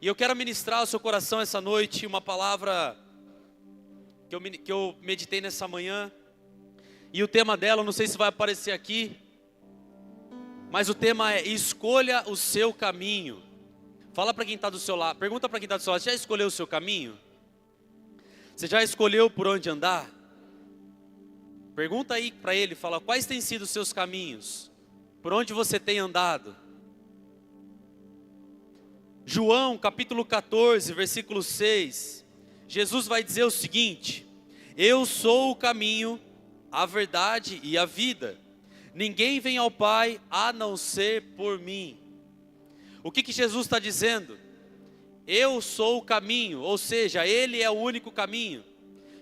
E eu quero ministrar ao seu coração essa noite uma palavra que eu meditei nessa manhã. E o tema dela, eu não sei se vai aparecer aqui, mas o tema é: escolha o seu caminho. Fala para quem está do seu lado, pergunta para quem está do seu lado: você já escolheu o seu caminho? Você já escolheu por onde andar? Pergunta aí para ele, fala: quais têm sido os seus caminhos? Por onde você tem andado? João capítulo 14, versículo 6, Jesus vai dizer o seguinte: eu sou o caminho, a verdade e a vida. Ninguém vem ao Pai a não ser por mim. O que Jesus está dizendo? Eu sou o caminho, ou seja, Ele é o único caminho.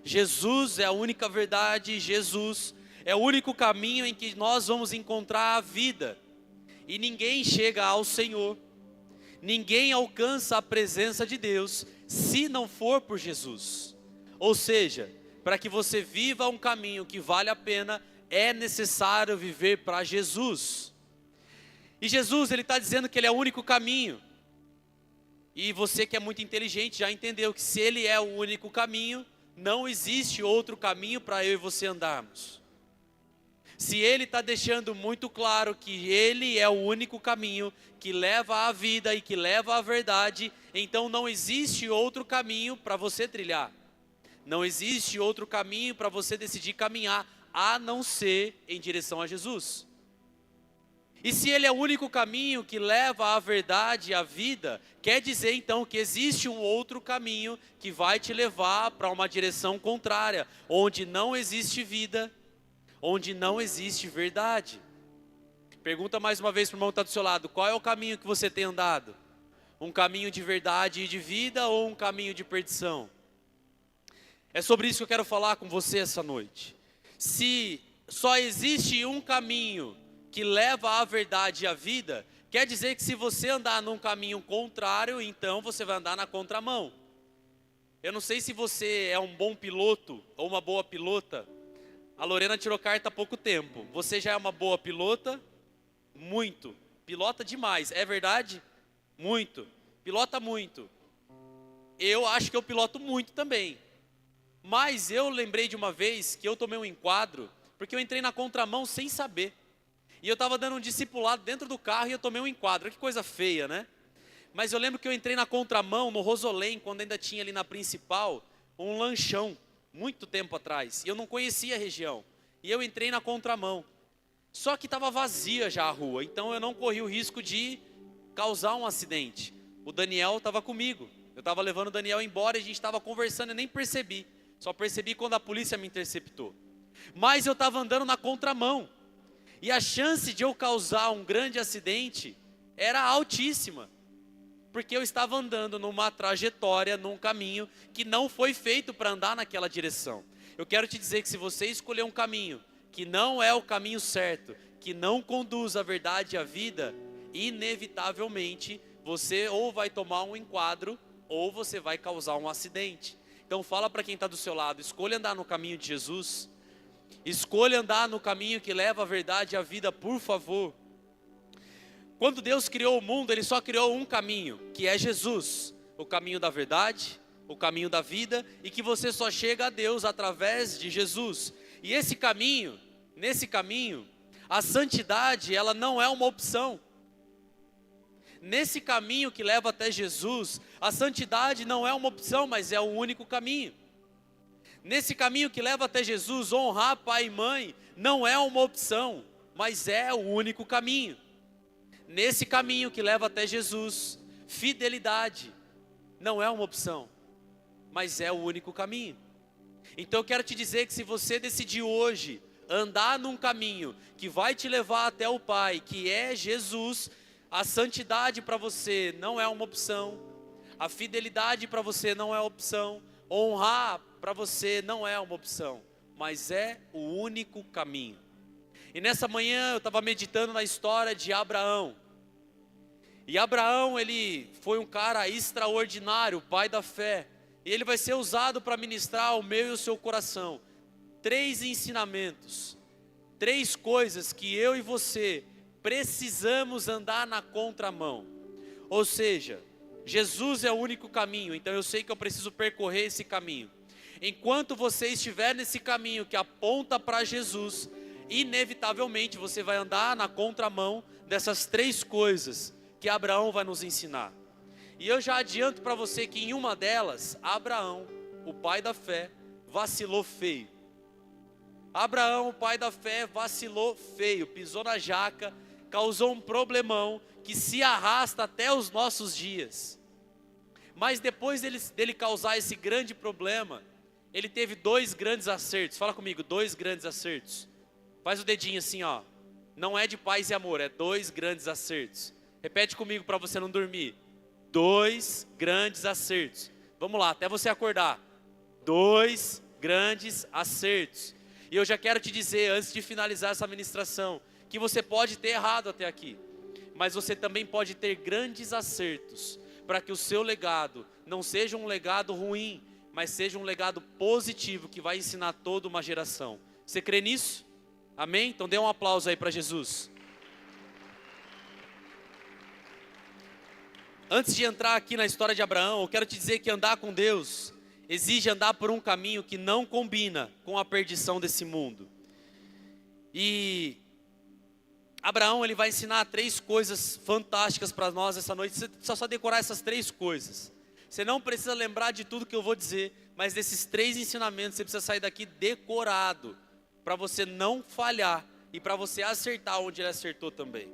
Jesus é a única verdade, Jesus é o único caminho em que nós vamos encontrar a vida. E ninguém chega ao Senhor, ninguém alcança a presença de Deus se não for por Jesus. Ou seja, para que você viva um caminho que vale a pena, é necessário viver para Jesus. E Jesus, Ele está dizendo que Ele é o único caminho. E você que é muito inteligente já entendeu que se Ele é o único caminho, não existe outro caminho para eu e você andarmos. Se Ele está deixando muito claro que Ele é o único caminho que leva à vida e que leva à verdade, então não existe outro caminho para você trilhar. Não existe outro caminho para você decidir caminhar, a não ser em direção a Jesus. E se Ele é o único caminho que leva à verdade e à vida, quer dizer então que existe um outro caminho que vai te levar para uma direção contrária, onde não existe vida, onde não existe verdade. Pergunta mais uma vez para o irmão que está do seu lado: qual é o caminho que você tem andado? Um caminho de verdade e de vida ou um caminho de perdição? É sobre isso que eu quero falar com você essa noite. Se só existe um caminho que leva à verdade e à vida, quer dizer que se você andar num caminho contrário, então você vai andar na contramão. Eu não sei se você é um bom piloto ou uma boa pilota. A Lorena tirou carta há pouco tempo. Você já é uma boa pilota? Muito. Pilota demais, é verdade? Muito. Pilota muito. Eu acho que eu piloto muito também. Mas eu lembrei de uma vez que eu tomei um enquadro, porque eu entrei na contramão sem saber. E eu estava dando um discipulado dentro do carro e eu tomei um enquadro. Que coisa feia, né? Mas eu lembro que eu entrei na contramão, no Rosolém, quando ainda tinha ali na principal, um lanchão, muito tempo atrás. E eu não conhecia a região. E eu entrei na contramão. Só que estava vazia já a rua, então eu não corri o risco de causar um acidente. O Daniel estava comigo. Eu estava levando o Daniel embora e a gente estava conversando e nem percebi. Só percebi quando a polícia me interceptou. Mas eu estava andando na contramão. E a chance de eu causar um grande acidente era altíssima. Porque eu estava andando numa trajetória, num caminho que não foi feito para andar naquela direção. Eu quero te dizer que se você escolher um caminho que não é o caminho certo, que não conduz à verdade e à vida, inevitavelmente você ou vai tomar um enquadro ou você vai causar um acidente. Então fala para quem está do seu lado: escolha andar no caminho de Jesus. Escolha andar no caminho que leva à verdade e à vida, por favor. Quando Deus criou o mundo, Ele só criou um caminho, que é Jesus. O caminho da verdade, o caminho da vida, e que você só chega a Deus através de Jesus. E esse caminho, nesse caminho, a santidade, ela não é uma opção. Nesse caminho que leva até Jesus, a santidade não é uma opção, mas é o único caminho. Nesse caminho que leva até Jesus, honrar pai e mãe não é uma opção, mas é o único caminho. Nesse caminho que leva até Jesus, fidelidade não é uma opção, mas é o único caminho. Então eu quero te dizer que se você decidir hoje andar num caminho que vai te levar até o Pai, que é Jesus, a santidade para você não é uma opção, a fidelidade para você não é opção, honrar para você não é uma opção, mas é o único caminho. E nessa manhã eu estava meditando na história de Abraão. E Abraão, ele foi um cara extraordinário, o pai da fé. E ele vai ser usado para ministrar o meu e o seu coração 3 ensinamentos, 3 coisas que eu e você precisamos andar na contramão. Ou seja, Jesus é o único caminho, então eu sei que eu preciso percorrer esse caminho. Enquanto você estiver nesse caminho que aponta para Jesus, inevitavelmente você vai andar na contramão dessas 3 coisas que Abraão vai nos ensinar. E eu já adianto para você que em uma delas, Abraão, o pai da fé, vacilou feio. Abraão, o pai da fé, vacilou feio, pisou na jaca, causou um problemão que se arrasta até os nossos dias. Mas depois dele causar esse grande problema, ele teve 2 grandes acertos. Fala comigo, 2 grandes acertos. Faz o dedinho assim, ó. Não é de paz e amor, é 2 grandes acertos. Repete comigo para você não dormir. 2 grandes acertos. Vamos lá, até você acordar. 2 grandes acertos. E eu já quero te dizer, antes de finalizar essa ministração, que você pode ter errado até aqui, mas você também pode ter grandes acertos, para que o seu legado não seja um legado ruim, mas seja um legado positivo, que vai ensinar toda uma geração. Você crê nisso? Amém? Então dê um aplauso aí para Jesus. Antes de entrar aqui na história de Abraão, eu quero te dizer que andar com Deus exige andar por um caminho que não combina com a perdição desse mundo. E Abraão, ele vai ensinar 3 coisas fantásticas para nós essa noite. Você precisa só decorar essas 3 coisas. Você não precisa lembrar de tudo que eu vou dizer, mas desses 3 ensinamentos você precisa sair daqui decorado, para você não falhar e para você acertar onde ele acertou também.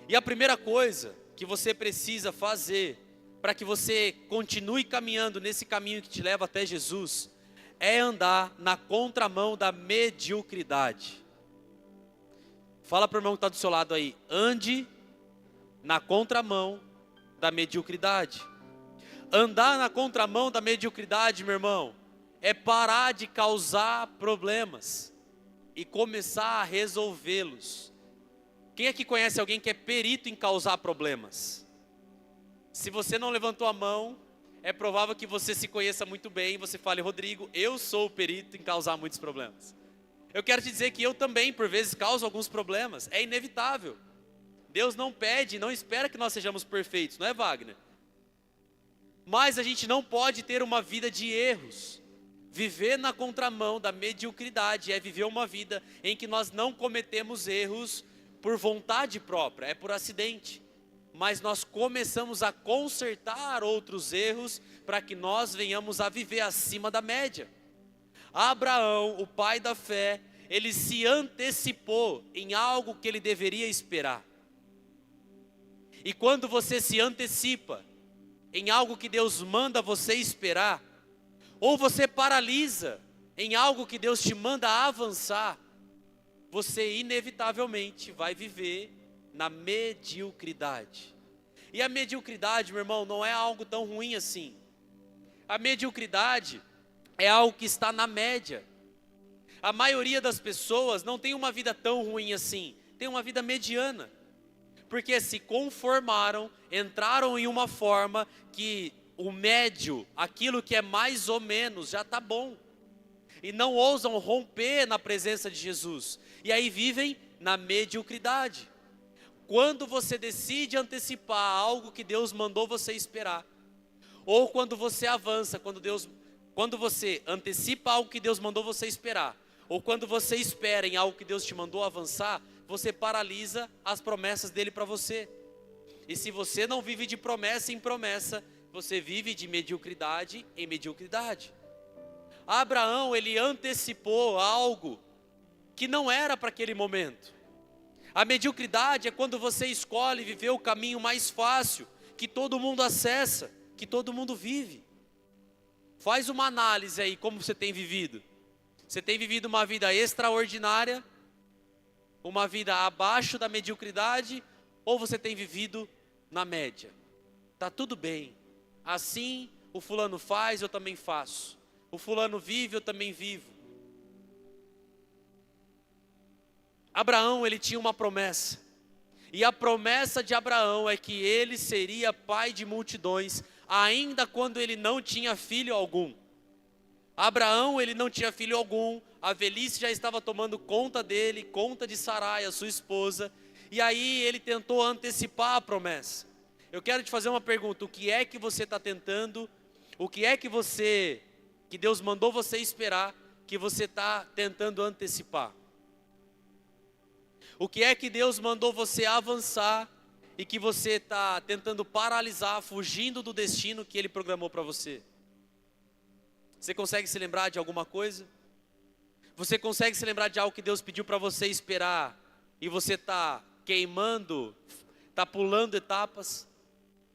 E a primeira coisa que você precisa fazer para que você continue caminhando nesse caminho que te leva até Jesus é andar na contramão da mediocridade. Fala para o irmão que está do seu lado aí, ande na contramão da mediocridade. Andar na contramão da mediocridade, meu irmão, é parar de causar problemas e começar a resolvê-los. Quem aqui conhece alguém que é perito em causar problemas? Se você não levantou a mão, é provável que você se conheça muito bem e você fale, Rodrigo, eu sou o perito em causar muitos problemas. Eu quero te dizer que eu também, por vezes, causo alguns problemas. É inevitável. Deus não pede, não espera que nós sejamos perfeitos, não é, Wagner? Mas a gente não pode ter uma vida de erros. Viver na contramão da mediocridade é viver uma vida em que nós não cometemos erros por vontade própria, é por acidente. Mas nós começamos a consertar outros erros para que nós venhamos a viver acima da média. Abraão, o pai da fé, ele se antecipou em algo que ele deveria esperar. E quando você se antecipa em algo que Deus manda você esperar, ou você paralisa em algo que Deus te manda avançar, você inevitavelmente vai viver na mediocridade. E a mediocridade, meu irmão, não é algo tão ruim assim. A mediocridade é algo que está na média. A maioria das pessoas não tem uma vida tão ruim assim, tem uma vida mediana. Porque se conformaram, entraram em uma forma que o médio, aquilo que é mais ou menos, já está bom. E não ousam romper na presença de Jesus. E aí vivem na mediocridade. Quando você decide antecipar algo que Deus mandou você esperar, ou quando você avança, quando você antecipa algo que Deus mandou você esperar, ou quando você espera em algo que Deus te mandou avançar, você paralisa as promessas dele para você. E se você não vive de promessa em promessa, você vive de mediocridade em mediocridade. Abraão, ele antecipou algo que não era para aquele momento. A mediocridade é quando você escolhe viver o caminho mais fácil, que todo mundo acessa, que todo mundo vive. Faz uma análise aí, como você tem vivido. Você tem vivido uma vida extraordinária, uma vida abaixo da mediocridade, ou você tem vivido na média? Tá tudo bem. Assim o fulano faz, eu também faço. O fulano vive, eu também vivo. Abraão, ele tinha uma promessa. E a promessa de Abraão é que ele seria pai de multidões, ainda quando ele não tinha filho algum. Abraão, ele não tinha filho algum, a velhice já estava tomando conta dele, conta de Sarai, a sua esposa, e aí ele tentou antecipar a promessa. Eu quero te fazer uma pergunta: o que é que você está tentando? O que é que Deus mandou você esperar, que você está tentando antecipar? O que é que Deus mandou você avançar e que você está tentando paralisar, fugindo do destino que Ele programou para você? Você consegue se lembrar de alguma coisa? Você consegue se lembrar de algo que Deus pediu para você esperar e você está queimando, está pulando etapas,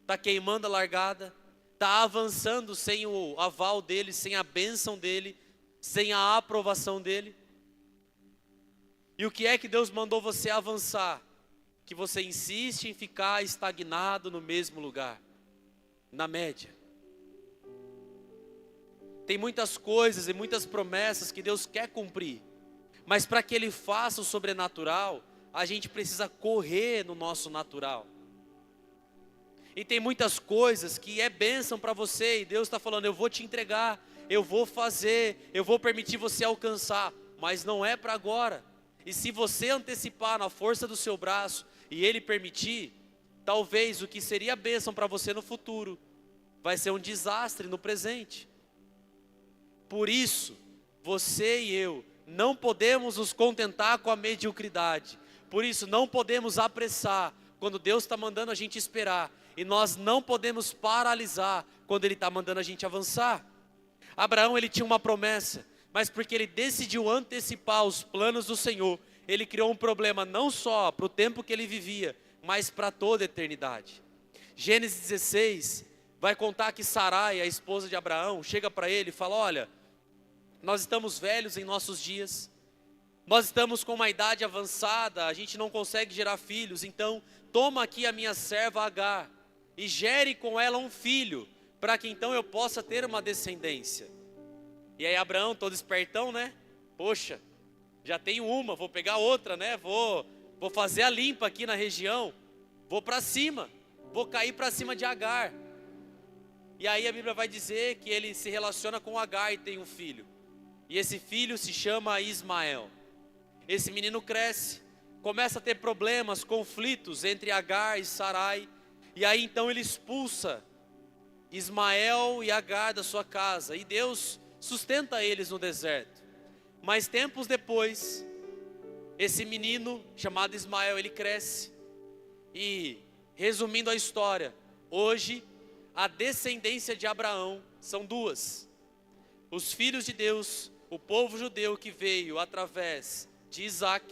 está queimando a largada, está avançando sem o aval dEle, sem a bênção dEle, sem a aprovação dEle? E o que é que Deus mandou você avançar, que você insiste em ficar estagnado no mesmo lugar, na média? Tem muitas coisas e muitas promessas que Deus quer cumprir, mas para que Ele faça o sobrenatural, a gente precisa correr no nosso natural. E tem muitas coisas que é bênção para você, e Deus está falando: eu vou te entregar, eu vou fazer, eu vou permitir você alcançar, mas não é para agora. E se você antecipar na força do seu braço, e Ele permitir, talvez o que seria bênção para você no futuro, vai ser um desastre no presente. Por isso, você e eu não podemos nos contentar com a mediocridade. Por isso, não podemos apressar quando Deus está mandando a gente esperar. E nós não podemos paralisar quando Ele está mandando a gente avançar. Abraão, ele tinha uma promessa, mas porque ele decidiu antecipar os planos do Senhor, ele criou um problema não só para o tempo que ele vivia, mas para toda a eternidade. Gênesis 16 vai contar que Sarai, a esposa de Abraão, chega para ele e fala: olha, nós estamos velhos em nossos dias, nós estamos com uma idade avançada, a gente não consegue gerar filhos, então toma aqui a minha serva Agar e gere com ela um filho, para que então eu possa ter uma descendência. E aí Abraão, todo espertão, né? Poxa, já tenho uma, vou pegar outra, né? Vou fazer a limpa aqui na região, vou para cima, vou cair para cima de Agar. E aí a Bíblia vai dizer que ele se relaciona com Agar e tem um filho. E esse filho se chama Ismael. Esse menino cresce, começa a ter problemas, conflitos entre Agar e Sarai. E aí então ele expulsa Ismael e Agar da sua casa. E Deus sustenta eles no deserto. Mas tempos depois, esse menino chamado Ismael, ele cresce. E resumindo a história, hoje a descendência de Abraão são duas: os filhos de Deus, o povo judeu que veio através de Isaac,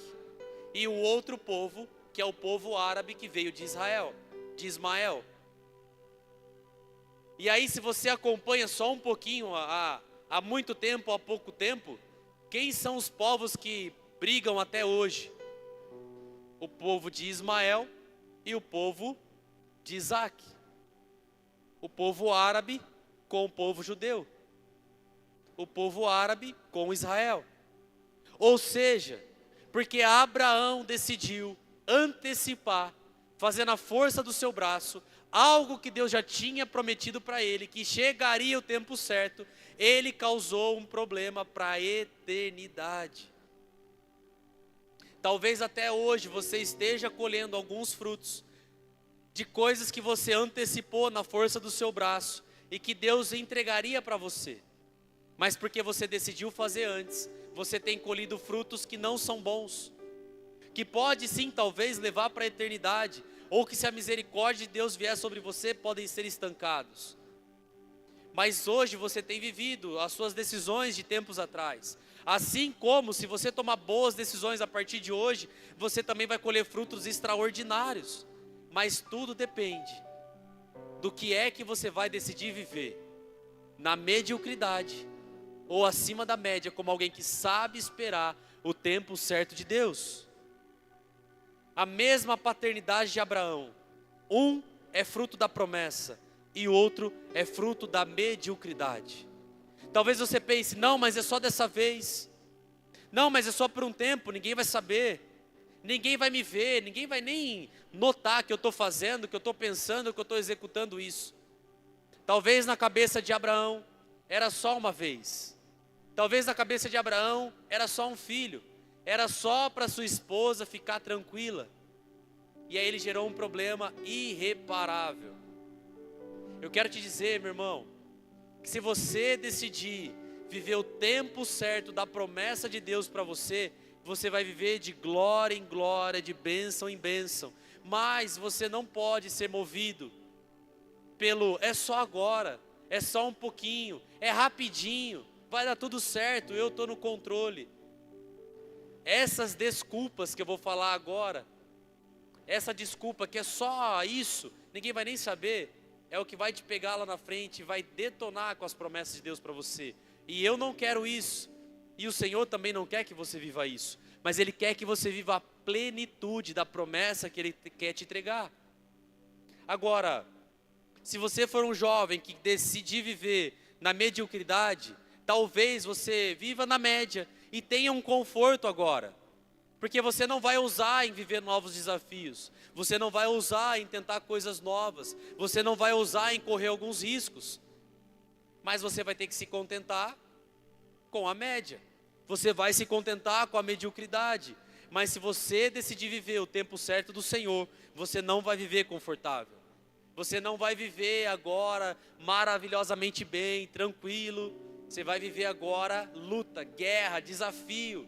e o outro povo, que é o povo árabe que veio de Israel, de Ismael. E aí, se você acompanha só um pouquinho, há muito tempo, há pouco tempo, quem são os povos que brigam até hoje? O povo de Ismael e o povo de Isaac. O povo árabe com o povo judeu. O povo árabe com Israel. Ou seja, porque Abraão decidiu antecipar, fazendo a força do seu braço, algo que Deus já tinha prometido para ele, que chegaria o tempo certo, ele causou um problema para a eternidade. Talvez até hoje você esteja colhendo alguns frutos de coisas que você antecipou na força do seu braço e que Deus entregaria para você. Mas porque você decidiu fazer antes, você tem colhido frutos que não são bons, que pode sim talvez levar para a eternidade, ou que se a misericórdia de Deus vier sobre você, podem ser estancados. Mas hoje você tem vivido as suas decisões de tempos atrás. Assim como se você tomar boas decisões a partir de hoje, você também vai colher frutos extraordinários. Mas tudo depende do que é que você vai decidir viver, na mediocridade ou acima da média, como alguém que sabe esperar o tempo certo de Deus. A mesma paternidade de Abraão, um é fruto da promessa e o outro é fruto da mediocridade. Talvez você pense: não, mas é só dessa vez, não, mas é só por um tempo, ninguém vai saber, ninguém vai me ver, ninguém vai nem notar que eu estou fazendo, que eu estou pensando, que eu estou executando isso. Talvez na cabeça de Abraão era só uma vez, talvez na cabeça de Abraão era só um filho, era só para sua esposa ficar tranquila. E aí ele gerou um problema irreparável. Eu quero te dizer, meu irmão, que se você decidir viver o tempo certo da promessa de Deus para você, você vai viver de glória em glória, de bênção em bênção. Mas você não pode ser movido pelo é só agora, é só um pouquinho, é rapidinho, vai dar tudo certo, eu estou no controle. Essas desculpas que eu vou falar agora, essa desculpa que é só isso, ninguém vai nem saber, é o que vai te pegar lá na frente, vai detonar com as promessas de Deus para você. E eu não quero isso, e o Senhor também não quer que você viva isso, mas Ele quer que você viva a plenitude da promessa que Ele quer te entregar. Agora, se você for um jovem que decidir viver na mediocridade, talvez você viva na média e tenha um conforto agora, porque você não vai ousar em viver novos desafios, você não vai ousar em tentar coisas novas, você não vai ousar em correr alguns riscos, mas você vai ter que se contentar com a média, você vai se contentar com a mediocridade. Mas se você decidir viver o tempo certo do Senhor, você não vai viver confortável, você não vai viver agora maravilhosamente bem, tranquilo, você vai viver agora luta, guerra, desafio.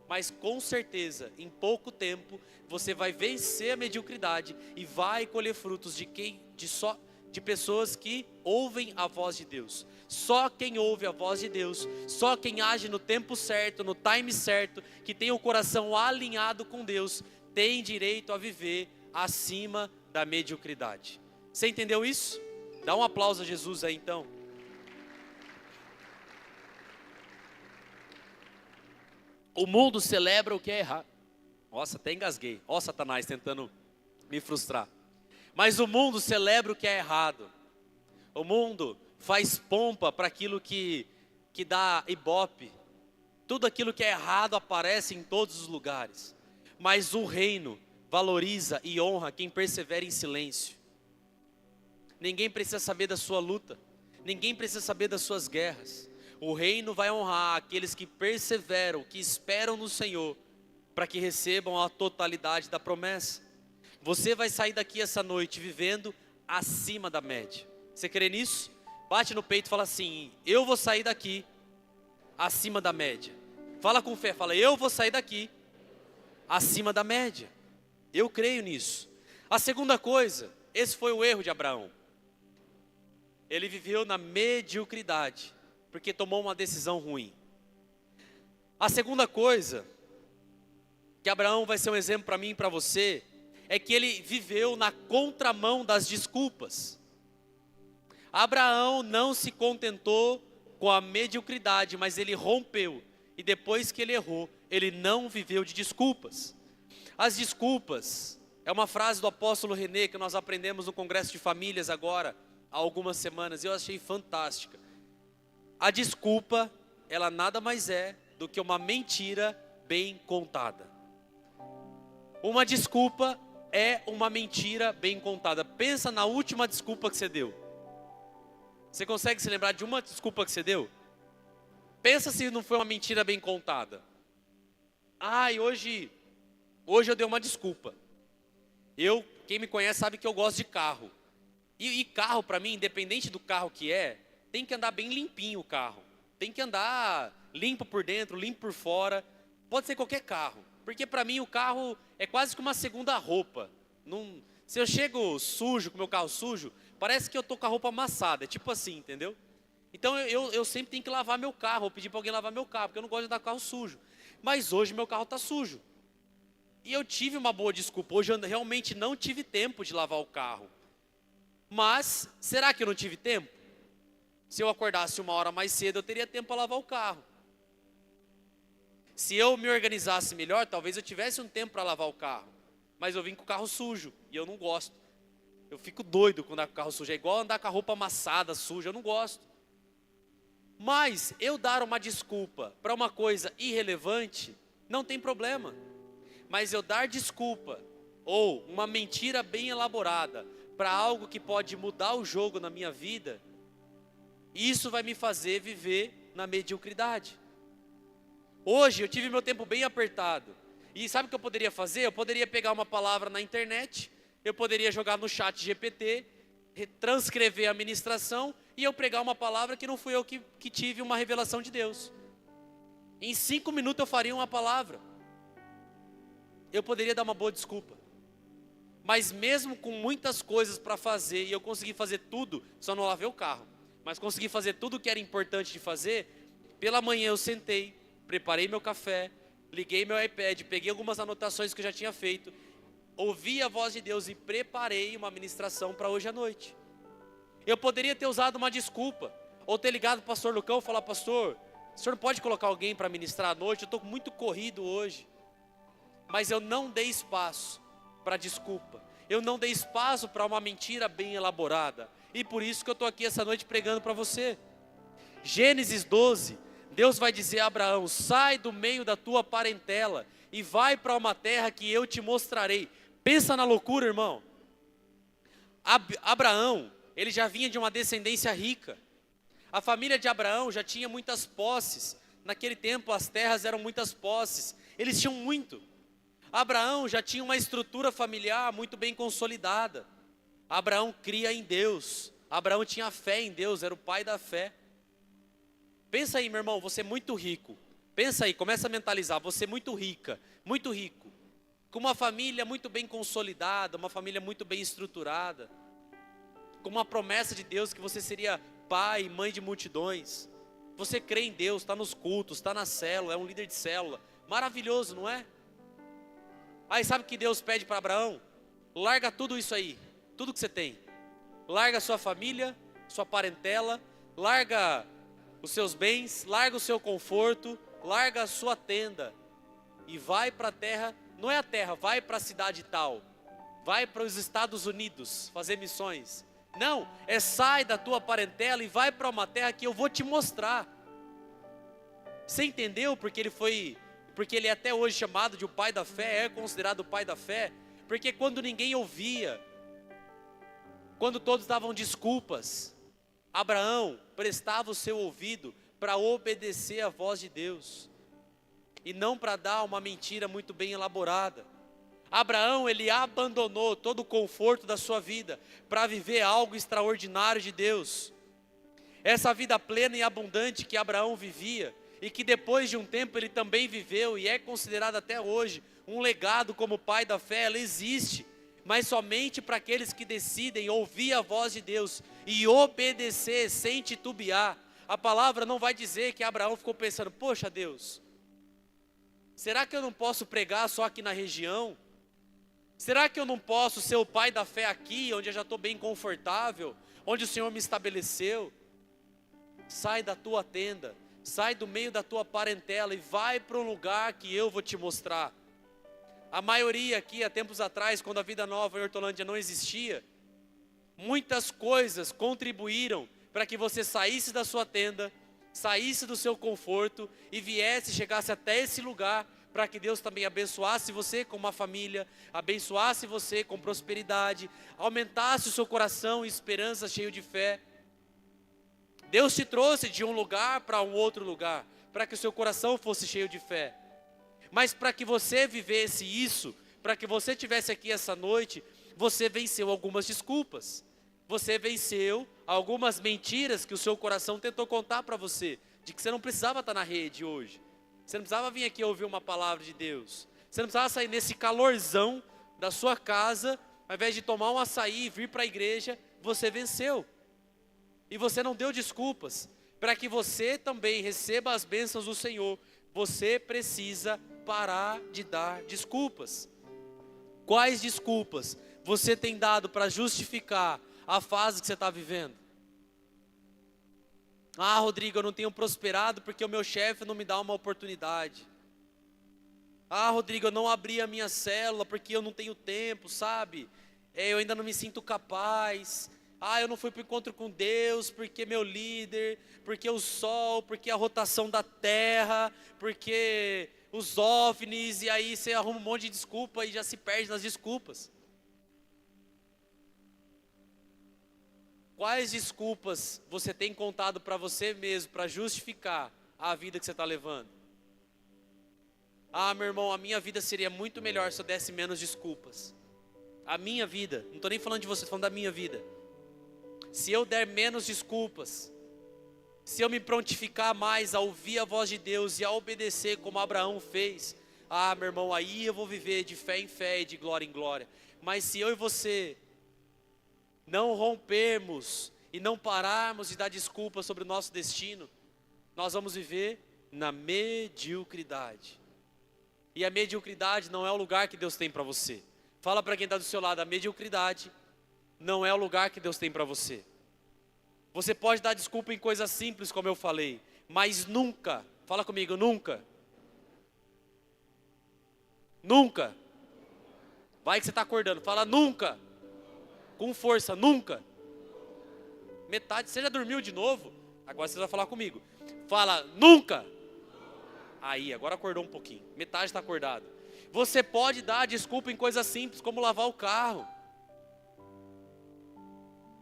Mas com certeza, em pouco tempo, você vai vencer a mediocridade e vai colher frutos de pessoas que ouvem a voz de Deus. Só quem ouve a voz de Deus, só quem age no tempo certo, no time certo, que tem o coração alinhado com Deus, tem direito a viver acima da mediocridade. Você entendeu isso? Dá um aplauso a Jesus aí então. O mundo celebra o que é errado. Nossa, até engasguei. Ó Satanás tentando me frustrar. Mas o mundo celebra o que é errado. O mundo faz pompa para aquilo que dá ibope. Tudo aquilo que é errado aparece em todos os lugares. Mas o reino valoriza e honra quem persevera em silêncio. Ninguém precisa saber da sua luta. Ninguém precisa saber das suas guerras. O reino vai honrar aqueles que perseveram, que esperam no Senhor, para que recebam a totalidade da promessa. Você vai sair daqui essa noite vivendo acima da média. Você crê nisso? Bate no peito e fala assim: eu vou sair daqui acima da média. Fala com fé, fala: eu vou sair daqui acima da média. Eu creio nisso. A segunda coisa, esse foi o erro de Abraão. Ele viveu na mediocridade, porque tomou uma decisão ruim. A segunda coisa, que Abraão vai ser um exemplo para mim e para você, é que ele viveu na contramão das desculpas. Abraão não se contentou com a mediocridade, mas ele rompeu. E depois que ele errou, ele não viveu de desculpas. As desculpas, é uma frase do apóstolo René, que nós aprendemos no Congresso de Famílias agora, há algumas semanas, e eu achei fantástica. A desculpa, ela nada mais é do que uma mentira bem contada. Uma desculpa é uma mentira bem contada. Pensa na última desculpa que você deu. Você consegue se lembrar de uma desculpa que você deu? Pensa se não foi uma mentira bem contada. E hoje eu dei uma desculpa. Quem me conhece sabe que eu gosto de carro. E carro para mim, independente do carro que é, tem que andar bem limpinho o carro. Tem que andar limpo por dentro, limpo por fora. Pode ser qualquer carro. Porque para mim o carro é quase que uma segunda roupa. Se eu chego sujo, com o meu carro sujo, parece que eu tô com a roupa amassada. É tipo assim, entendeu? Então eu sempre tenho que lavar meu carro, ou pedir para alguém lavar meu carro, porque eu não gosto de andar com o carro sujo. Mas hoje meu carro está sujo. E eu tive uma boa desculpa. Hoje eu realmente não tive tempo de lavar o carro. Mas, será que eu não tive tempo? Se eu acordasse 1 hora mais cedo, eu teria tempo para lavar o carro. Se eu me organizasse melhor, talvez eu tivesse um tempo para lavar o carro. Mas eu vim com o carro sujo, e eu não gosto. Eu fico doido quando andar com o carro sujo. É igual andar com a roupa amassada, suja, eu não gosto. Mas eu dar uma desculpa para uma coisa irrelevante, não tem problema. Mas eu dar desculpa, ou uma mentira bem elaborada, para algo que pode mudar o jogo na minha vida, isso vai me fazer viver na mediocridade. Hoje eu tive meu tempo bem apertado. E sabe o que eu poderia fazer? Eu poderia pegar uma palavra na internet, eu poderia jogar no chat GPT transcrever a ministração e eu pregar uma palavra que não fui eu que tive uma revelação de Deus. Em 5 minutos eu faria uma palavra. Eu poderia dar uma boa desculpa. Mas mesmo com muitas coisas para fazer, e eu consegui fazer tudo, só não lavei o carro, mas consegui fazer tudo o que era importante de fazer, pela manhã eu sentei, preparei meu café, liguei meu iPad, peguei algumas anotações que eu já tinha feito, ouvi a voz de Deus e preparei uma ministração para hoje à noite. Eu poderia ter usado uma desculpa, ou ter ligado para o pastor Lucão e falar: pastor, o senhor não pode colocar alguém para ministrar à noite? Eu estou muito corrido hoje. Mas eu não dei espaço para desculpa, eu não dei espaço para uma mentira bem elaborada, e por isso que eu estou aqui essa noite pregando para você. Gênesis 12, Deus vai dizer a Abraão: sai do meio da tua parentela e vai para uma terra que eu te mostrarei. Pensa na loucura, irmão. Abraão, ele já vinha de uma descendência rica. A família de Abraão já tinha muitas posses. Naquele tempo as terras eram muitas posses, eles tinham muito. Abraão já tinha uma estrutura familiar muito bem consolidada. Abraão cria em Deus. Abraão tinha fé em Deus, era o pai da fé. Pensa aí, meu irmão, você é muito rico. Pensa aí, começa a mentalizar, você é muito rica, muito rico. Com uma família muito bem consolidada, uma família muito bem estruturada. Com uma promessa de Deus que você seria pai e mãe de multidões. Você crê em Deus, está nos cultos, está na célula, é um líder de célula. Maravilhoso, não é? Aí sabe o que Deus pede para Abraão? Larga tudo isso aí, tudo que você tem. Larga a sua família, sua parentela, larga os seus bens, larga o seu conforto, larga a sua tenda e vai para a terra, não é a terra, vai para a cidade tal, vai para os Estados Unidos fazer missões. Não, é sai da tua parentela e vai para uma terra que eu vou te mostrar. Você entendeu porque ele é até hoje chamado de o pai da fé, é considerado o pai da fé? Porque quando ninguém ouvia, quando todos davam desculpas, Abraão prestava o seu ouvido para obedecer a voz de Deus, e não para dar uma mentira muito bem elaborada. Abraão, ele abandonou todo o conforto da sua vida para viver algo extraordinário de Deus. Essa vida plena e abundante que Abraão vivia, e que depois de um tempo ele também viveu, e é considerado até hoje um legado como pai da fé, ela existe, mas somente para aqueles que decidem ouvir a voz de Deus e obedecer sem titubear. A palavra não vai dizer que Abraão ficou pensando: poxa Deus, será que eu não posso pregar só aqui na região? Será que eu não posso ser o pai da fé aqui, onde eu já estou bem confortável, onde o Senhor me estabeleceu? Sai da tua tenda, sai do meio da tua parentela e vai para um lugar que eu vou te mostrar. A maioria aqui, há tempos atrás, quando a Vida Nova em Hortolândia não existia, muitas coisas contribuíram para que você saísse da sua tenda, saísse do seu conforto e viesse, chegasse até esse lugar, para que Deus também abençoasse você com uma família, abençoasse você com prosperidade, aumentasse o seu coração e esperança cheio de fé. Deus te trouxe de um lugar para um outro lugar, para que o seu coração fosse cheio de fé. Mas para que você vivesse isso, para que você tivesse aqui essa noite, você venceu algumas desculpas. Você venceu algumas mentiras que o seu coração tentou contar para você, de que você não precisava estar na rede hoje. Você não precisava vir aqui ouvir uma palavra de Deus. Você não precisava sair nesse calorzão da sua casa, ao invés de tomar um açaí e vir para a igreja, você venceu. E você não deu desculpas. Para que você também receba as bênçãos do Senhor, você precisa parar de dar desculpas. Quais desculpas você tem dado para justificar a fase que você está vivendo? Ah, Rodrigo, eu não tenho prosperado porque o meu chefe não me dá uma oportunidade. Ah, Rodrigo, eu não abri a minha célula porque eu não tenho tempo, sabe? Eu ainda não me sinto capaz. Ah, eu não fui para o encontro com Deus porque meu líder, porque o sol, porque a rotação da terra, porque os OVNIs, e aí você arruma um monte de desculpa e já se perde nas desculpas. Quais desculpas você tem contado para você mesmo para justificar a vida que você está levando? Ah, meu irmão, a minha vida seria muito melhor se eu desse menos desculpas. A minha vida, não estou nem falando de você, estou falando da minha vida. se eu der menos desculpas, se eu me prontificar mais a ouvir a voz de Deus e a obedecer como Abraão fez, meu irmão, aí eu vou viver de fé em fé e de glória em glória. Mas se eu e você não rompermos e não pararmos de dar desculpas sobre o nosso destino, nós vamos viver na mediocridade. E a mediocridade não é o lugar que Deus tem para você. Fala para quem está do seu lado, a mediocridade não é o lugar que Deus tem para você. Você pode dar desculpa em coisas simples, como eu falei, mas nunca, fala comigo, nunca. Nunca. Vai que você está acordando, fala nunca. Com força, nunca. Metade, você já dormiu de novo? Agora você vai falar comigo. Fala nunca. Aí, agora acordou um pouquinho. Metade está acordado. Você pode dar desculpa em coisas simples, como lavar o carro.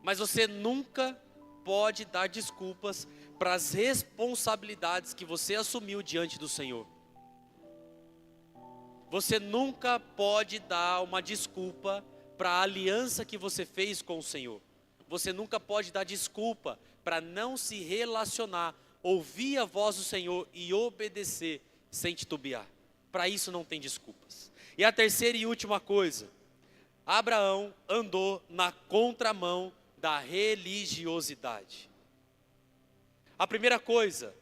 Mas você nunca pode dar desculpas para as responsabilidades que você assumiu diante do Senhor. Você nunca pode dar uma desculpa para a aliança que você fez com o Senhor. Você nunca pode dar desculpa para não se relacionar, ouvir a voz do Senhor e obedecer sem titubear. Para isso não tem desculpas. E a terceira e última coisa, Abraão andou na contramão da religiosidade. A primeira coisa,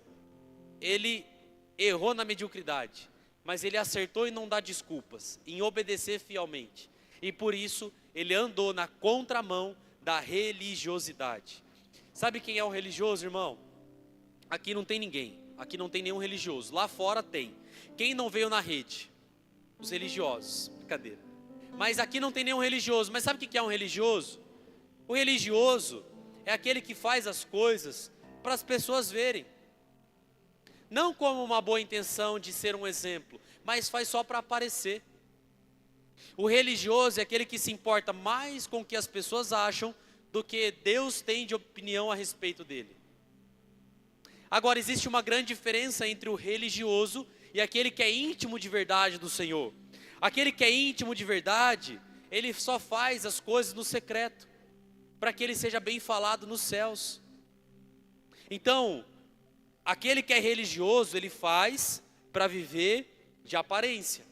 ele errou na mediocridade, mas ele acertou em não dar desculpas, em obedecer fielmente. E por isso, ele andou na contramão da religiosidade. Sabe quem é o religioso, irmão? Aqui não tem ninguém, aqui não tem nenhum religioso, lá fora tem. Quem não veio na rede? Os religiosos, brincadeira. Mas aqui não tem nenhum religioso, mas sabe o que é um religioso? O religioso é aquele que faz as coisas para as pessoas verem. Não como uma boa intenção de ser um exemplo, mas faz só para aparecer. O religioso é aquele que se importa mais com o que as pessoas acham do que Deus tem de opinião a respeito dele. Agora, existe uma grande diferença entre o religioso e aquele que é íntimo de verdade do Senhor. Aquele que é íntimo de verdade, ele só faz as coisas no secreto, para que ele seja bem falado nos céus. Então, aquele que é religioso, ele faz para viver de aparência.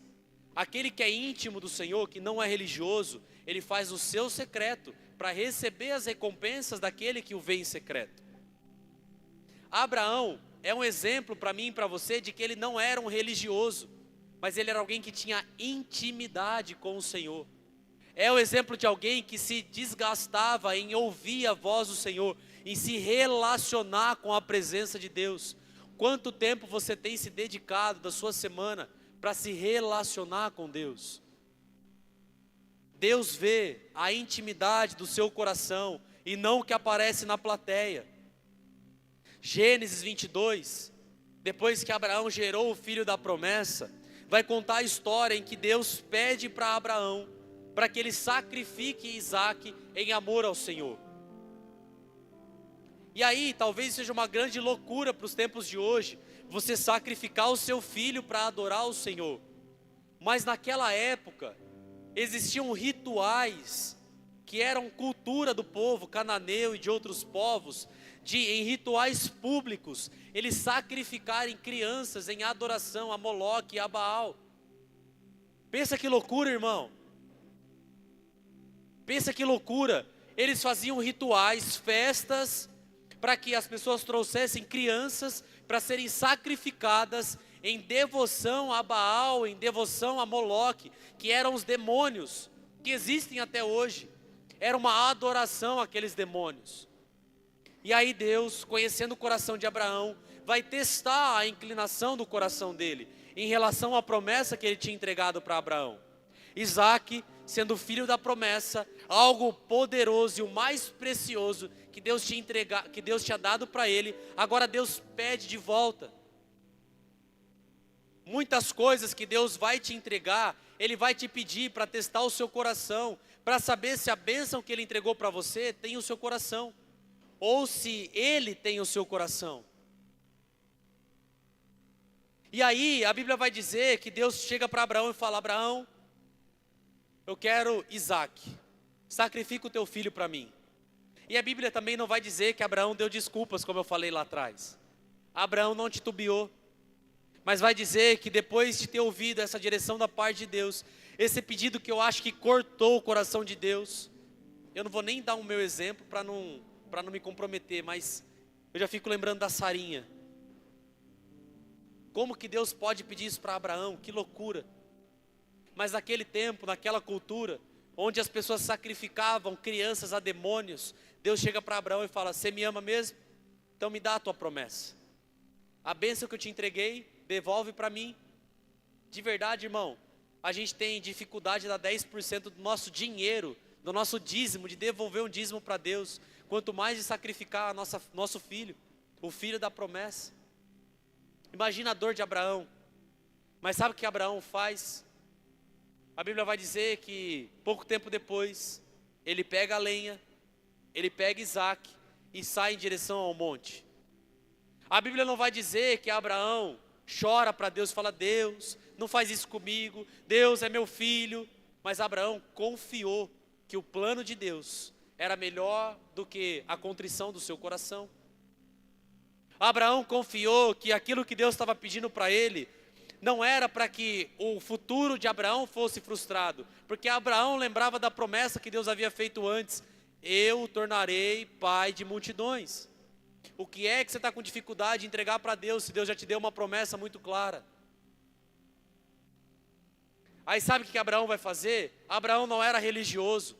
Aquele que é íntimo do Senhor, que não é religioso, ele faz o seu secreto para receber as recompensas daquele que o vê em secreto. Abraão é um exemplo para mim e para você de que ele não era um religioso, mas ele era alguém que tinha intimidade com o Senhor. É o exemplo de alguém que se desgastava em ouvir a voz do Senhor, em se relacionar com a presença de Deus. Quanto tempo você tem se dedicado da sua semana para se relacionar com Deus? Deus vê a intimidade do seu coração e não o que aparece na plateia. Gênesis 22, depois que Abraão gerou o filho da promessa, vai contar a história em que Deus pede para Abraão para que ele sacrifique Isaque em amor ao Senhor. E aí, talvez seja uma grande loucura para os tempos de hoje, você sacrificar o seu filho para adorar o Senhor. Mas naquela época, existiam rituais que eram cultura do povo cananeu e de outros povos, em rituais públicos, eles sacrificarem crianças em adoração a Moloque e a Baal. Pensa que loucura, irmão. Pensa que loucura. Eles faziam rituais, festas, para que as pessoas trouxessem crianças para serem sacrificadas em devoção a Baal, em devoção a Moloque, que eram os demônios que existem até hoje. Era uma adoração àqueles demônios. E aí Deus, conhecendo o coração de Abraão, vai testar a inclinação do coração dele em relação à promessa que ele tinha entregado para Abraão. Isaque, sendo filho da promessa, algo poderoso e o mais precioso que Deus tinha dado para ele, agora Deus pede de volta. Muitas coisas que Deus vai te entregar, Ele vai te pedir para testar o seu coração, para saber se a bênção que Ele entregou para você tem o seu coração, ou se Ele tem o seu coração. E aí a Bíblia vai dizer que Deus chega para Abraão e fala: Abraão, eu quero Isaque, sacrifica o teu filho para mim. E a Bíblia também não vai dizer que Abraão deu desculpas, como eu falei lá atrás. Abraão não titubeou. Mas vai dizer que depois de ter ouvido essa direção da parte de Deus, esse pedido que eu acho que cortou o coração de Deus, eu não vou nem dar o meu exemplo para não me comprometer, mas eu já fico lembrando da Sarinha. Como que Deus pode pedir isso para Abraão? Que loucura. Mas naquele tempo, naquela cultura, onde as pessoas sacrificavam crianças a demônios, Deus chega para Abraão e fala: você me ama mesmo? Então me dá a tua promessa. A bênção que eu te entreguei, devolve para mim. De verdade, irmão, a gente tem dificuldade de dar 10% do nosso dinheiro, do nosso dízimo, de devolver um dízimo para Deus, quanto mais de sacrificar nosso filho, o filho da promessa. Imagina a dor de Abraão. Mas sabe o que Abraão faz? A Bíblia vai dizer que pouco tempo depois, ele pega a lenha, ele pega Isaac e sai em direção ao monte. A Bíblia não vai dizer que Abraão chora para Deus e fala: Deus, não faz isso comigo, Deus é meu filho. Mas Abraão confiou que o plano de Deus era melhor do que a contrição do seu coração. Abraão confiou que aquilo que Deus estava pedindo para ele não era para que o futuro de Abraão fosse frustrado, porque Abraão lembrava da promessa que Deus havia feito antes: eu o tornarei pai de multidões. O que é que você está com dificuldade de entregar para Deus, se Deus já te deu uma promessa muito clara? Aí sabe o que Abraão vai fazer? Abraão não era religioso.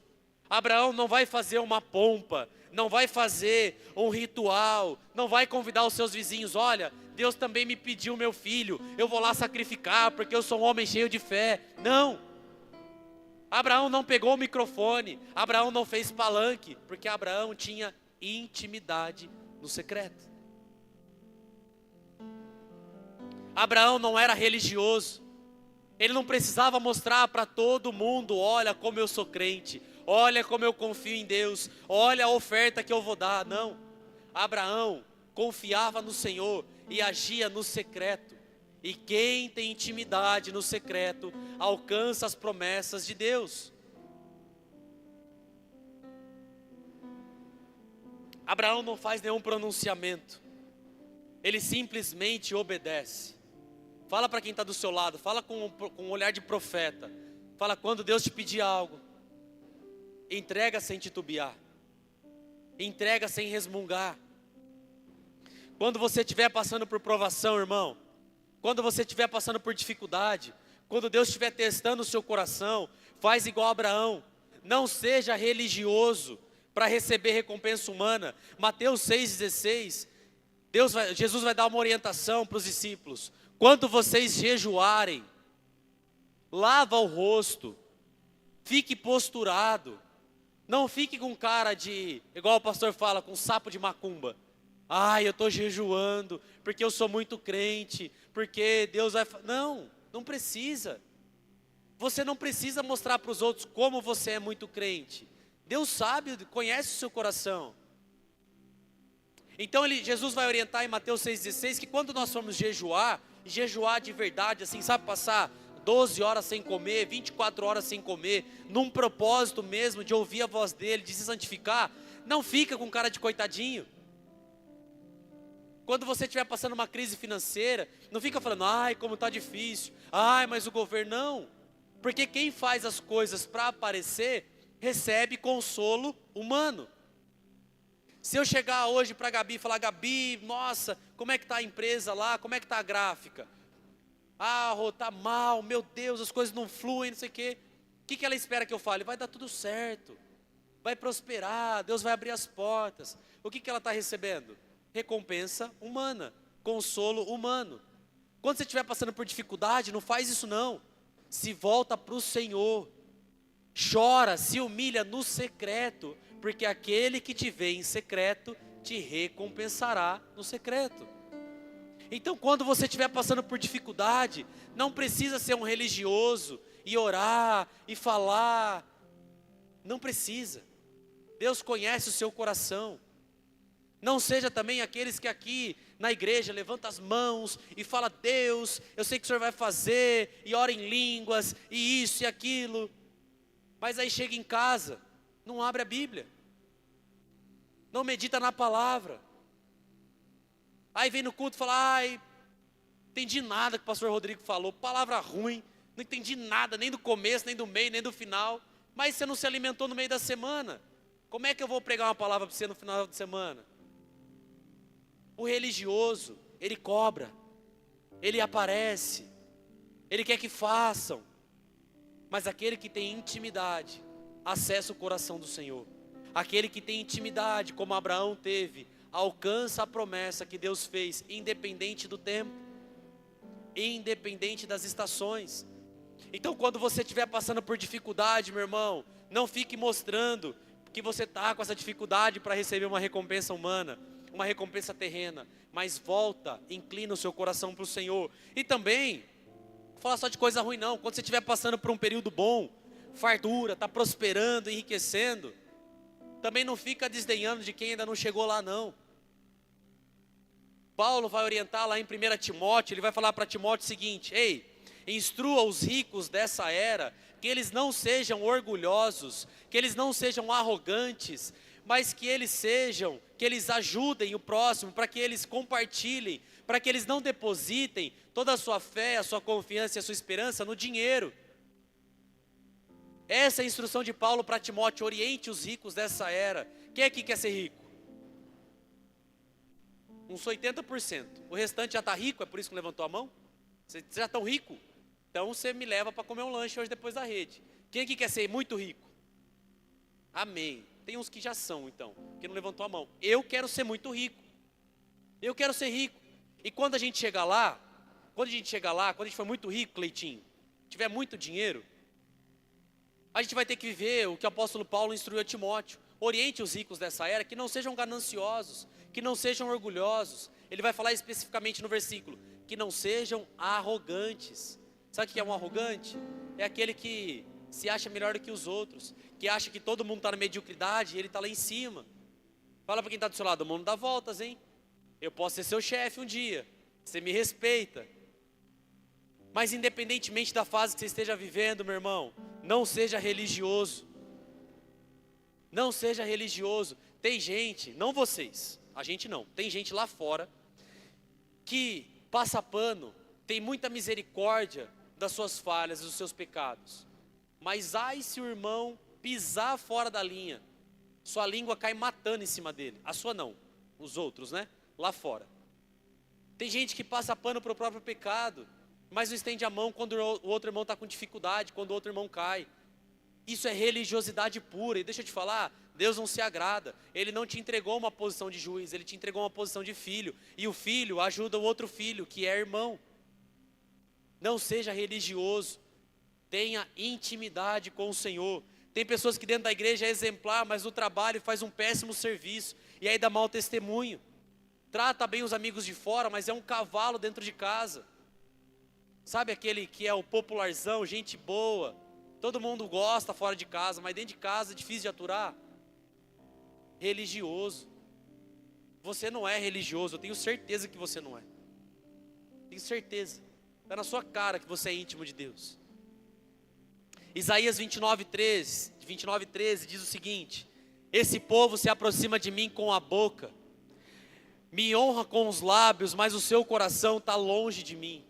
Abraão não vai fazer uma pompa, não vai fazer um ritual, não vai convidar os seus vizinhos: olha, Deus também me pediu meu filho, eu vou lá sacrificar porque eu sou um homem cheio de fé. Não. Abraão não pegou o microfone, Abraão não fez palanque, porque Abraão tinha intimidade no secreto. Abraão não era religioso. Ele não precisava mostrar para todo mundo: olha como eu sou crente, olha como eu confio em Deus, olha a oferta que eu vou dar. Não. Abraão confiava no Senhor e agia no secreto. E quem tem intimidade no secreto alcança as promessas de Deus. Abraão não faz nenhum pronunciamento, ele simplesmente obedece. Fala para quem está do seu lado, fala com um olhar de profeta. Fala: quando Deus te pedir algo, entrega sem titubear, entrega sem resmungar. Quando você estiver passando por provação, irmão, quando você estiver passando por dificuldade, quando Deus estiver testando o seu coração, faz igual a Abraão. Não seja religioso para receber recompensa humana. Mateus 6,16, Jesus vai dar uma orientação para os discípulos: quando vocês jejuarem, lava o rosto, fique posturado, não fique com cara de, igual o pastor fala, com sapo de macumba. Eu estou jejuando, porque eu sou muito crente, porque Deus vai... Não, não precisa. Você não precisa mostrar para os outros como você é muito crente. Deus sabe, conhece o seu coração. Então Jesus vai orientar em Mateus 6,16 que quando nós formos jejuar de verdade, assim, sabe, passar 12 horas sem comer, 24 horas sem comer, num propósito mesmo de ouvir a voz dele, de se santificar, não fica com cara de coitadinho. Quando você estiver passando uma crise financeira, não fica falando: como está difícil, mas o governo... Não, porque quem faz as coisas para aparecer, recebe consolo humano. Se eu chegar hoje para a Gabi e falar: Gabi, nossa, como é que está a empresa lá, como é que está a gráfica? Rô, está mal, meu Deus, as coisas não fluem, não sei o quê. O que ela espera que eu fale? Vai dar tudo certo, vai prosperar, Deus vai abrir as portas. O que ela está recebendo? Recompensa humana, consolo humano. Quando você estiver passando por dificuldade, não faz isso não. Se volta para o Senhor, chora, se humilha no secreto, porque aquele que te vê em secreto te recompensará no secreto. Então, quando você estiver passando por dificuldade, não precisa ser um religioso e orar e falar. Não precisa. Deus conhece o seu coração. Não seja também aqueles que aqui na igreja levanta as mãos e fala: Deus, eu sei que o Senhor vai fazer, e ora em línguas, e isso e aquilo. Mas aí chega em casa, não abre a Bíblia. não medita na palavra. Aí vem no culto e fala, ai, entendi nada que o pastor Rodrigo falou, palavra ruim, não entendi nada, nem do começo, nem do meio, nem do final. Mas você não se alimentou no meio da semana. Como é que eu vou pregar uma palavra para você no final de semana? O religioso, ele cobra, ele aparece, ele quer que façam. Mas aquele que tem intimidade, acessa o coração do Senhor. Aquele que tem intimidade, como Abraão teve, alcança a promessa que Deus fez, independente do tempo, independente das estações. Então quando você estiver passando por dificuldade, meu irmão, não fique mostrando que você está com essa dificuldade para receber uma recompensa humana, uma recompensa terrena, mas volta, inclina o seu coração para o Senhor. E também, não vou falar só de coisa ruim não, quando você estiver passando por um período bom, fartura, está prosperando, enriquecendo, também não fica desdenhando de quem ainda não chegou lá não. Paulo vai orientar lá em 1 Timóteo, ele vai falar para Timóteo o seguinte, ei, instrua os ricos dessa era, que eles não sejam orgulhosos, que eles não sejam arrogantes, mas que eles ajudem o próximo, para que eles compartilhem, para que eles não depositem toda a sua fé, a sua confiança e a sua esperança no dinheiro. Essa é a instrução de Paulo para Timóteo, oriente os ricos dessa era. Quem aqui quer ser rico? Uns 80%, o restante já está rico, é por isso que levantou a mão? Vocês já estão ricos? Então você me leva para comer um lanche hoje depois da rede. Quem aqui quer ser muito rico? Amém. Tem uns que já são então, que não levantou a mão. Eu quero ser muito rico. Eu quero ser rico. E quando a gente chegar lá, quando a gente for muito rico, Cleitinho, tiver muito dinheiro, a gente vai ter que viver o que o apóstolo Paulo instruiu a Timóteo. Oriente os ricos dessa era que não sejam gananciosos, que não sejam orgulhosos. Ele vai falar especificamente no versículo, que não sejam arrogantes. Sabe o que é um arrogante? É aquele que se acha melhor do que os outros, que acha que todo mundo está na mediocridade e ele está lá em cima. Fala para quem está do seu lado, o mundo dá voltas, hein? Eu posso ser seu chefe um dia, você me respeita. Mas independentemente da fase que você esteja vivendo, meu irmão, não seja religioso. Não seja religioso. Tem gente, não vocês, a gente não, tem gente lá fora que passa pano, tem muita misericórdia das suas falhas, dos seus pecados. Mas ai se o irmão pisar fora da linha, sua língua cai matando em cima dele. A sua não, os outros, né? Lá fora. Tem gente que passa pano para o próprio pecado, mas não estende a mão quando o outro irmão está com dificuldade, quando o outro irmão cai. Isso é religiosidade pura. E deixa eu te falar, Deus não se agrada. Ele não te entregou uma posição de juiz, Ele te entregou uma posição de filho. E o filho ajuda o outro filho, que é irmão. Não seja religioso. Tenha intimidade com o Senhor. Tem pessoas que dentro da igreja é exemplar, mas no trabalho faz um péssimo serviço. E aí dá mau testemunho. Trata bem os amigos de fora, mas é um cavalo dentro de casa. Sabe aquele que é o popularzão, gente boa. Todo mundo gosta fora de casa, mas dentro de casa é difícil de aturar. Religioso. Você não é religioso, eu tenho certeza que você não é. Tenho certeza. Está na sua cara que você é íntimo de Deus. Isaías 29:13 diz o seguinte: esse povo se aproxima de mim com a boca, me honra com os lábios, mas o seu coração está longe de mim.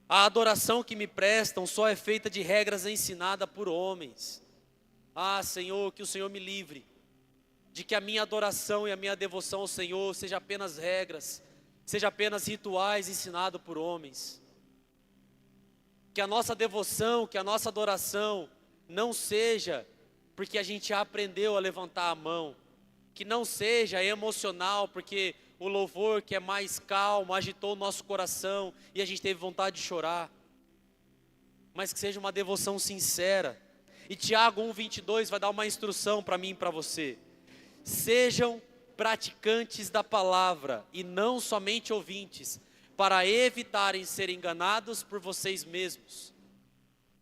A adoração que me prestam só é feita de regras ensinadas por homens. Ah, Senhor, que o Senhor me livre de que a minha adoração e a minha devoção ao Senhor seja apenas regras, seja apenas rituais ensinados por homens. Que a nossa devoção, que a nossa adoração não seja porque a gente aprendeu a levantar a mão, que não seja emocional porque o louvor que é mais calmo agitou o nosso coração e a gente teve vontade de chorar, mas que seja uma devoção sincera. E Tiago 1:22 vai dar uma instrução para mim e para você: sejam praticantes da palavra e não somente ouvintes, para evitarem ser enganados por vocês mesmos.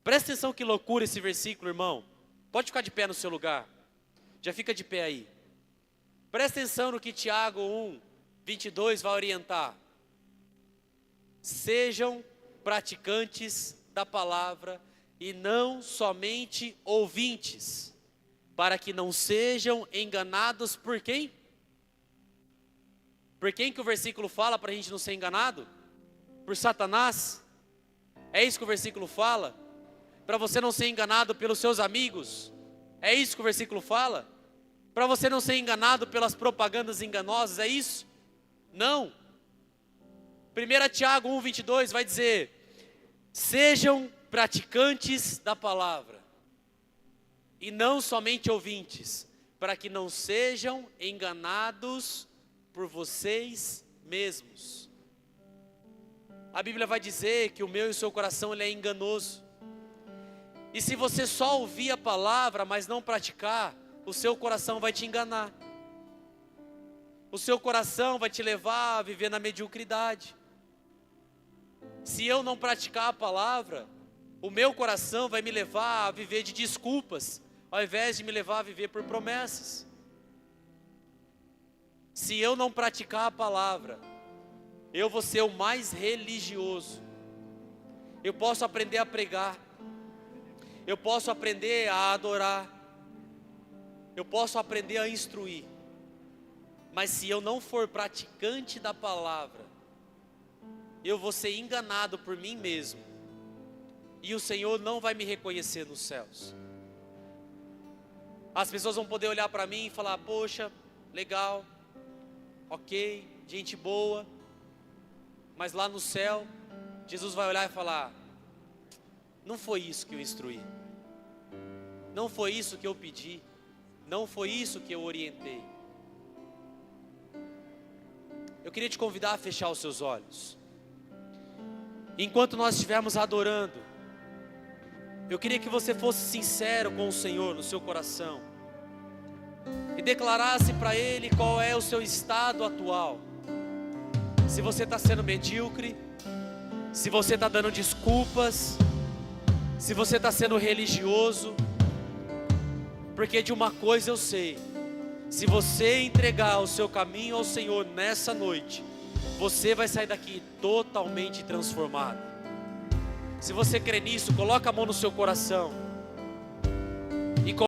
Presta atenção que loucura esse versículo, irmão. Pode ficar de pé no seu lugar, já fica de pé aí. Presta atenção no que Tiago 1:22 vai orientar. Sejam praticantes da palavra e não somente ouvintes, para que não sejam enganados por quem? Por quem que o versículo fala para a gente não ser enganado? Por Satanás? É isso que o versículo fala? Para você não ser enganado pelos seus amigos? É isso que o versículo fala? Para você não ser enganado pelas propagandas enganosas? É isso? Não. 1 Tiago 1,22 vai dizer: sejam praticantes da palavra, e não somente ouvintes, para que não sejam enganados por vocês mesmos. A Bíblia vai dizer que o meu e o seu coração ele é enganoso. E se você só ouvir a palavra, mas não praticar, o seu coração vai te enganar. O seu coração vai te levar a viver na mediocridade. Se eu não praticar a palavra, o meu coração vai me levar a viver de desculpas, ao invés de me levar a viver por promessas. Se eu não praticar a palavra, eu vou ser o mais religioso. Eu posso aprender a pregar, eu posso aprender a adorar, eu posso aprender a instruir, mas se eu não for praticante da palavra, eu vou ser enganado por mim mesmo, e o Senhor não vai me reconhecer nos céus. As pessoas vão poder olhar para mim e falar: poxa, legal, ok, gente boa, mas lá no céu, Jesus vai olhar e falar: não foi isso que eu instruí, não foi isso que eu pedi, não foi isso que eu orientei. Eu queria te convidar a fechar os seus olhos. Enquanto nós estivermos adorando, eu queria que você fosse sincero com o Senhor no seu coração e declarasse para Ele qual é o seu estado atual. Se você está sendo medíocre, se você está dando desculpas, se você está sendo religioso, porque de uma coisa eu sei: se você entregar o seu caminho ao Senhor nessa noite, você vai sair daqui totalmente transformado. Se você crê nisso, coloca a mão no seu coração.